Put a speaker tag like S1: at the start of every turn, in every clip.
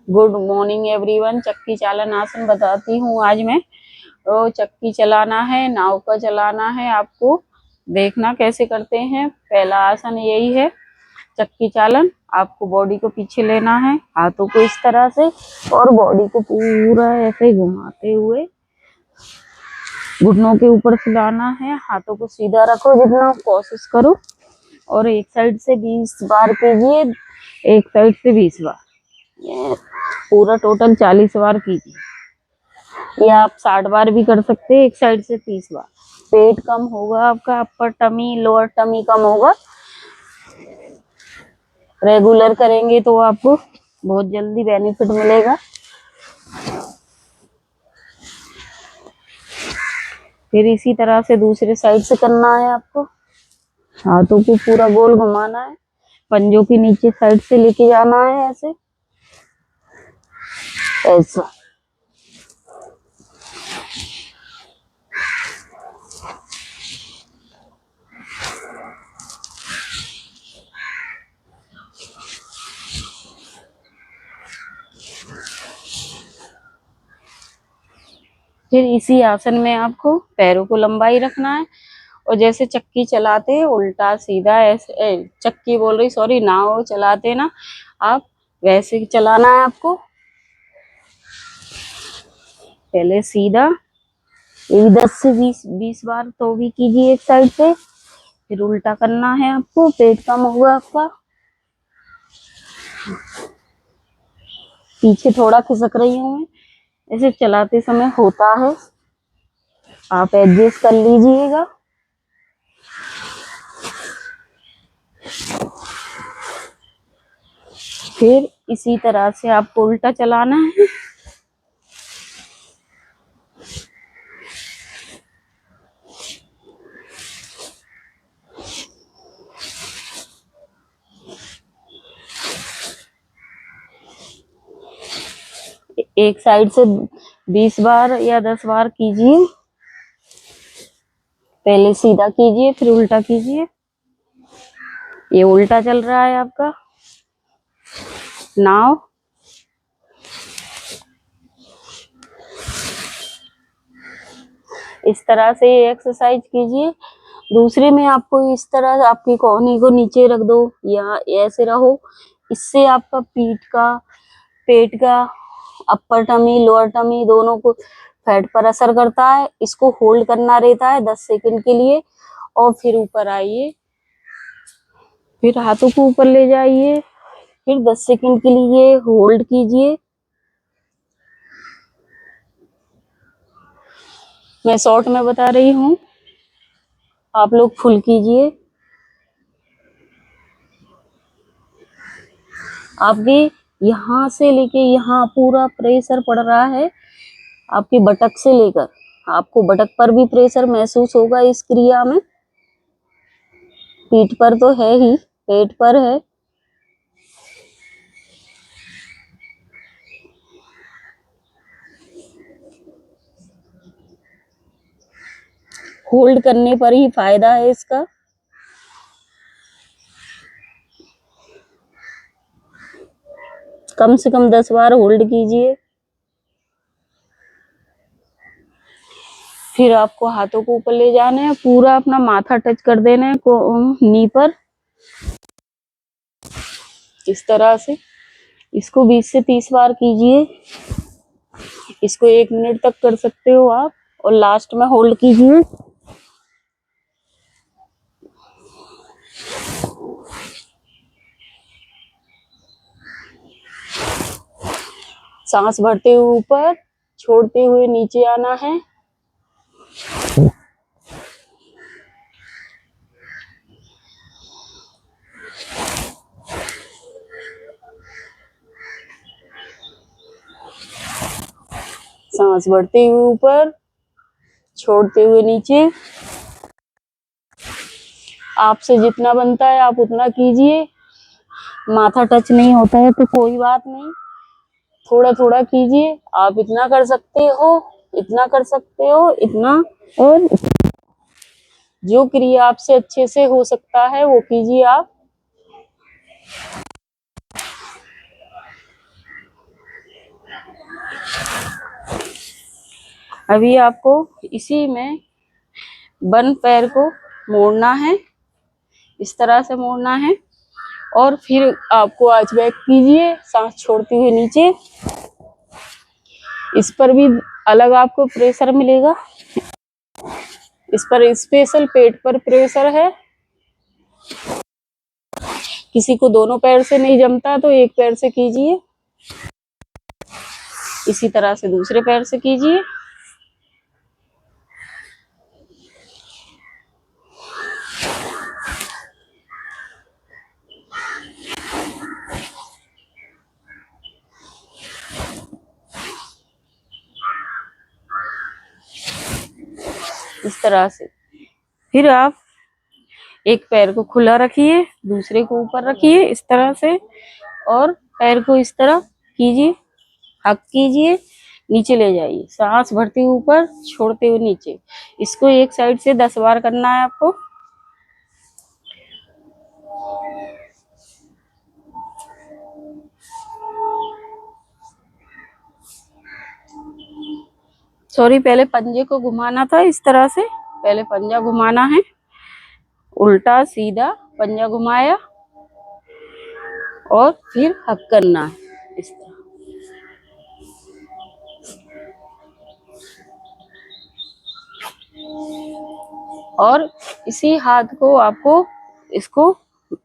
S1: Good morning everyone. चक्की चालन आसन बताती हूँ आज मैं। तो चक्की चलाना है, नाव का चलाना है, आपको देखना कैसे करते हैं। पहला आसन यही है चक्की चालन। आपको बॉडी को पीछे लेना है, हाथों को इस तरह से, और बॉडी को पूरा ऐसे घुमाते हुए घुटनों के ऊपर फैलाना है। हाथों को सीधा रखो, जितना कोशिश करो, और एक साइड से 20 बार कीजिए, एक साइड से 20 बार, पूरा टोटल 40 बार कीजिए। या आप 60 बार भी कर सकते हैं, एक साइड से 30 बार। पेट कम होगा आपका, अपर टमी लोअर टमी कम होगा। रेगुलर करेंगे तो आपको बहुत जल्दी बेनिफिट मिलेगा। फिर इसी तरह से दूसरे साइड से करना है आपको। हाथों को पूरा गोल घुमाना है, पंजों की नीचे साइड से लेके जाना है, ऐसे ऐसा। फिर इसी आसन में आपको पैरों को लंबाई रखना है, और जैसे चक्की चलाते हैं उल्टा सीधा ऐसे, चक्की बोल रही सॉरी, नाव चलाते ना आप, वैसे चलाना है आपको। पहले सीधा 10 से 20 बार तो भी कीजिए एक साइड से। फिर उल्टा करना है आपको, पेट कम होगा आपका। पीछे थोड़ा खिसक रही हूँ मैं, ऐसे चलाते समय होता है, आप एडजस्ट कर लीजिएगा। फिर इसी तरह से आपको उल्टा चलाना है। एक साइड से 20 बार या 10 बार कीजिए। पहले सीधा कीजिए, फिर उल्टा कीजिए। ये उल्टा चल रहा है आपका नाव। इस तरह से एक्सरसाइज कीजिए। दूसरे में आपको इस तरह आपकी कोहनी को नीचे रख दो या ऐसे रहो। इससे आपका पीठ का, पेट का, अपर टमी लोअर टमी दोनों को फैट पर असर करता है। इसको होल्ड करना रहता है 10 सेकंड के लिए, और फिर ऊपर आइए, फिर हाथों को ऊपर ले जाइए, फिर 10 सेकंड के लिए होल्ड कीजिए। मैं शॉर्ट में बता रही हूँ, आप लोग फुल कीजिए। आपके यहाँ से लेके यहाँ पूरा प्रेशर पड़ रहा है, आपकी बटक से लेकर, आपको बटक पर भी प्रेशर महसूस होगा इस क्रिया में। पीठ पर तो है ही, पेट पर है। होल्ड करने पर ही फायदा है इसका। कम से कम 10 बार होल्ड कीजिए। फिर आपको हाथों को ऊपर ले जाना है, पूरा अपना माथा टच कर देना है नी पर, इस तरह से। इसको 20 से 30 बार कीजिए। इसको 1 मिनट तक कर सकते हो आप, और लास्ट में होल्ड कीजिए। सांस भरते हुए ऊपर, छोड़ते हुए नीचे आना है। सांस भरते हुए ऊपर, छोड़ते हुए नीचे। आपसे जितना बनता है आप उतना कीजिए। माथा टच नहीं होता है तो कोई बात नहीं, थोड़ा थोड़ा कीजिए। आप इतना कर सकते हो, इतना कर सकते हो, इतना, और जो क्रिया आपसे अच्छे से हो सकता है वो कीजिए आप। अभी आपको इसी में बन पैर को मोड़ना है, इस तरह से मोड़ना है। और फिर आपको आर्च बैक कीजिए, सांस छोड़ते हुए नीचे। इस पर भी अलग आपको प्रेशर मिलेगा। इस पर स्पेशल पेट पर प्रेशर है। किसी को दोनों पैर से नहीं जमता तो एक पैर से कीजिए, इसी तरह से दूसरे पैर से कीजिए। इस तरह से फिर आप एक पैर को खुला रखिए, दूसरे को ऊपर रखिए इस तरह से, और पैर को इस तरह कीजिए, हक कीजिए, नीचे ले जाइए, सांस भरते हुए ऊपर, छोड़ते हुए नीचे। इसको एक साइड से 10 बार करना है आपको। सॉरी, पहले पंजे को घुमाना था इस तरह से, पहले पंजा घुमाना है, उल्टा सीधा पंजा घुमाया और फिर हक करना है इस तरह। और इसी हाथ को आपको इसको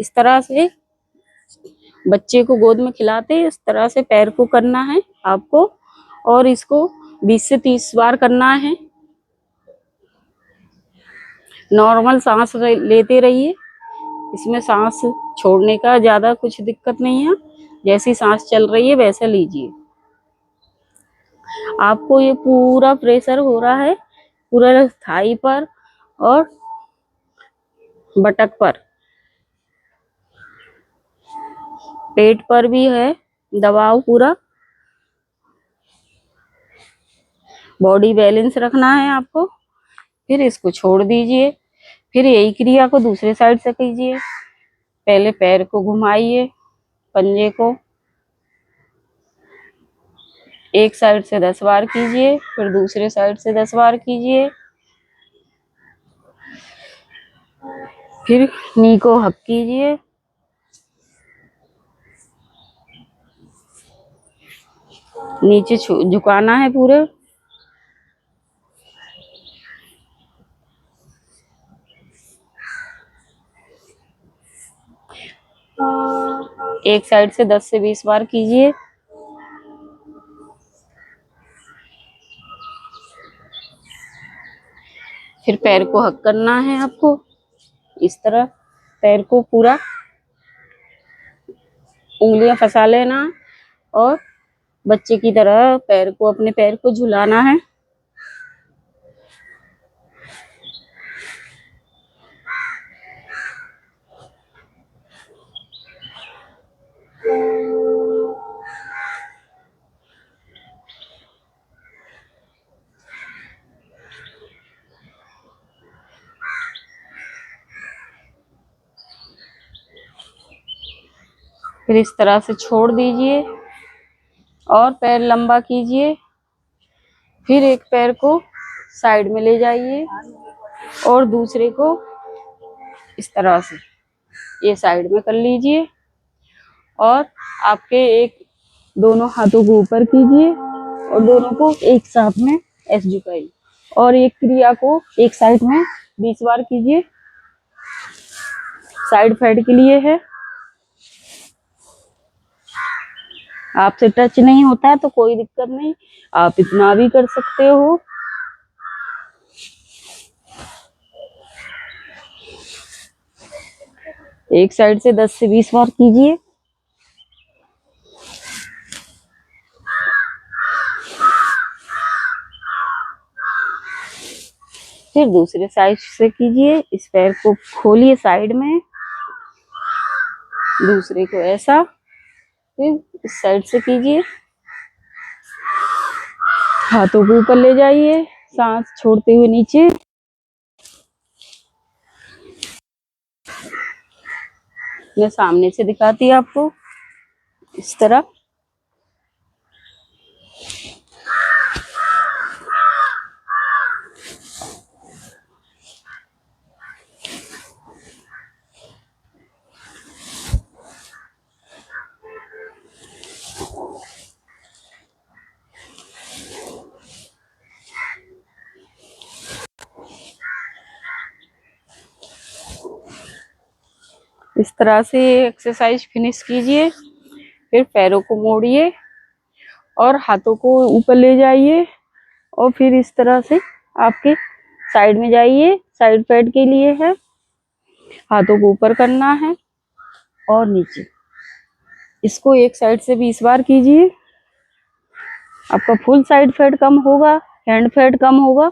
S1: इस तरह से बच्चे को गोद में खिलाते इस तरह से पैर को करना है आपको, और इसको 20 से 30 बार करना है। नॉर्मल सांस लेते रहिए, इसमें सांस छोड़ने का ज्यादा कुछ दिक्कत नहीं है, जैसी सांस चल रही है वैसे लीजिए। आपको ये पूरा प्रेशर हो रहा है, पूरा थाई पर और बटक पर, पेट पर भी है दबाव पूरा। बॉडी बैलेंस रखना है आपको। फिर इसको छोड़ दीजिए, फिर यही क्रिया को दूसरे साइड से कीजिए। पहले पैर को घुमाइए, पंजे को एक साइड से 10 बार कीजिए, फिर दूसरे साइड से 10 बार कीजिए। फिर नी को हक कीजिए, नीचे झुकाना है पूरे। एक साइड से 10 से 20 बार कीजिए। फिर पैर को हक करना है आपको, इस तरह पैर को पूरा उंगलियां फंसा लेना और बच्चे की तरह पैर को, अपने पैर को झुलाना है। फिर इस तरह से छोड़ दीजिए और पैर लंबा कीजिए। फिर एक पैर को साइड में ले जाइए और दूसरे को इस तरह से ये साइड में कर लीजिए। और आपके एक दोनों हाथों को ऊपर कीजिए और दोनों को एक साथ में ऐसे झुकाइए, और एक क्रिया को एक साइड में 20 बार कीजिए। साइड फेड के लिए है। आपसे टच नहीं होता है तो कोई दिक्कत नहीं, आप इतना भी कर सकते हो। एक साइड से 10 से 20 बार कीजिए। फिर दूसरे साइड से कीजिए। इस पैर को खोलिए साइड में, दूसरे को ऐसा, फिर इस साइड से कीजिए। हाथों को ऊपर ले जाइए, सांस छोड़ते हुए नीचे। मैं सामने से दिखाती हूँ आपको, इस तरह। इस तरह से एक्सरसाइज फिनिश कीजिए। फिर पैरों को मोड़िए और हाथों को ऊपर ले जाइए और फिर इस तरह से आपके साइड में जाइए। साइड पैड के लिए है, हाथों को ऊपर करना है और नीचे। इसको एक साइड से 20 बार कीजिए। आपका फुल साइड फैट कम होगा, हैंड फैट कम होगा।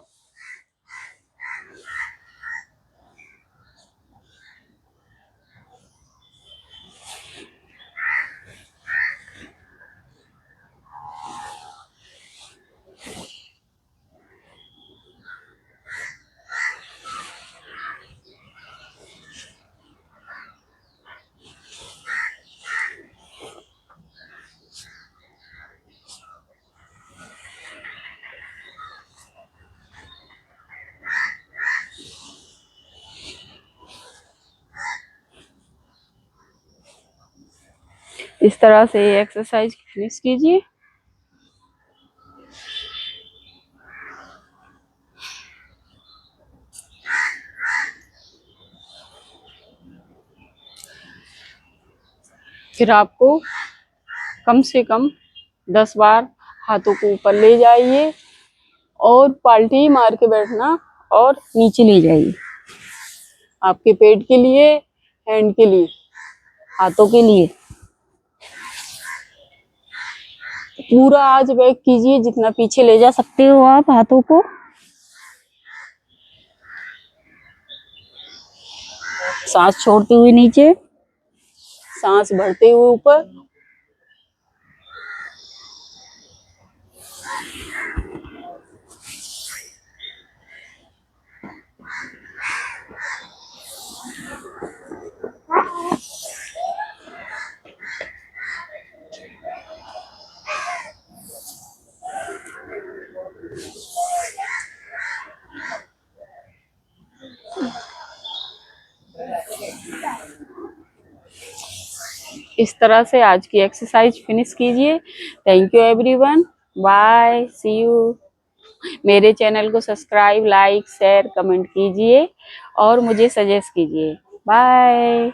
S1: इस तरह से एक्सरसाइज फिनिश कीजिए। फिर आपको कम से कम 10 बार हाथों को ऊपर ले जाइए और पाल्टी मार के बैठना और नीचे ले जाइए। आपके पेट के लिए, हैंड के लिए, हाथों के लिए पूरा आज बैक कीजिए। जितना पीछे ले जा सकते हो आप हाथों को। सांस छोड़ते हुए नीचे, सांस भरते हुए ऊपर। इस तरह से आज की एक्सरसाइज फिनिश कीजिए। Thank you everyone, bye, see you. मेरे चैनल को सब्सक्राइब, लाइक, शेयर, कमेंट कीजिए और मुझे सजेस्ट कीजिए। बाय।